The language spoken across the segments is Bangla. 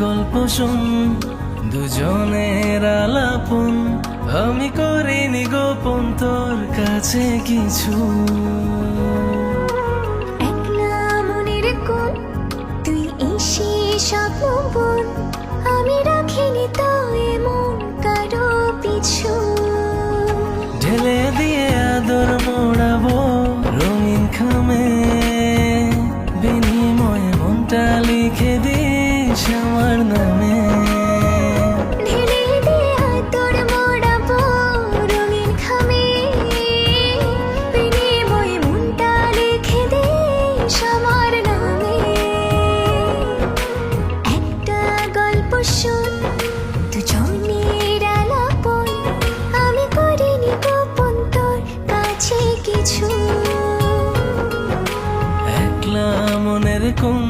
গল্প শোন, দুজনের আলাপন, আমি করিনি গোপন তোর কাছে কিছু। একলা মনের কোণ, তুই এসে স্বপ্ন বোন, আমি রাখিনি তো এমন কারো পিছু। ঢেলে দিয়ে আদর মোড়াবো রঙিন খামে, বিনিময়ে মনটা লিখে দিস আমার নামে। ঢেলে দিয়ে আদর মোড়াবো রঙিন খামে, বিনিময়ে মনটা লিখে দিস আমার নামে। একটা গল্প শোন, দুজনের আলাপন, আমি করিনি গোপন তোর কাছে কিছু। একলা মনের কোণ,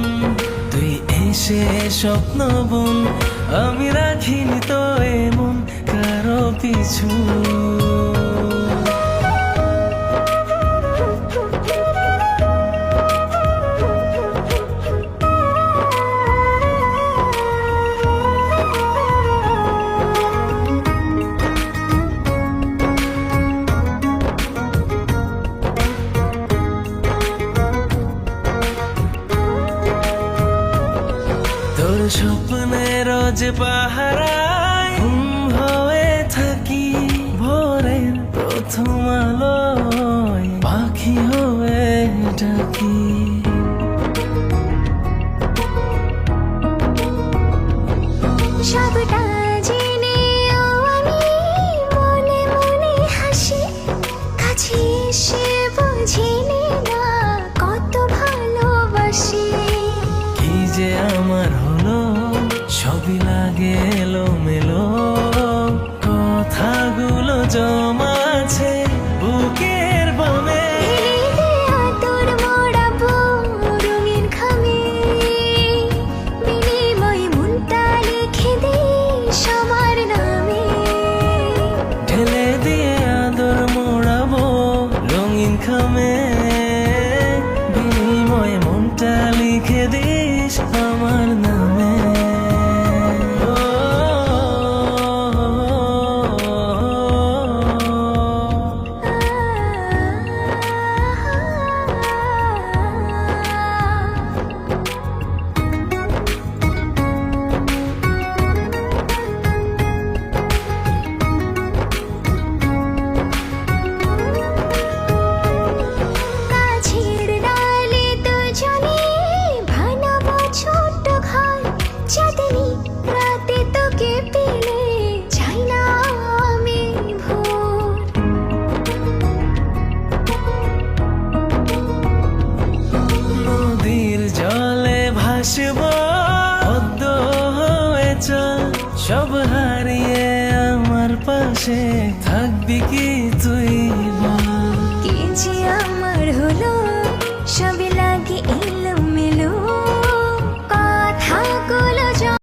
তুই এসে স্বপ্ন বোন, আমি রাখিনি তো এমন কারো পিছু। তোর স্বপ্নের যে পাহারায় হয়ে থাকি, ভোরের প্রথম আলোয় পাখি হয়ে ডাকি। সবটা জেনেও আমি মনে মনে হাসি, কাছে এসে বুঝিনি না কত ভালোবাসি। কি যে আমার হলো, সবই লাগে এলোমেলো, কথাগুলো জমা আছে বুকের বামে। ঢেলে আদর মোড়াবো রঙিন খামে, বিনিময়ে মনটা লিখে দিস আমার নামে। ঢেলে দিয়ে আদর মোড়াবো রঙিন খামে, বিনিময়ে মনটা লিখে দিস আমার নামে। গাছের ডালে দুজনে বানাবো ছোট্ট ঘর, চাঁদনি রাতে তোকে পেলে চাই না আমি ভোর। নদীর জলে ভাসবো পদ্ম হয়ে চল, সব হারিয়ে আমার পাশে থাকবি কি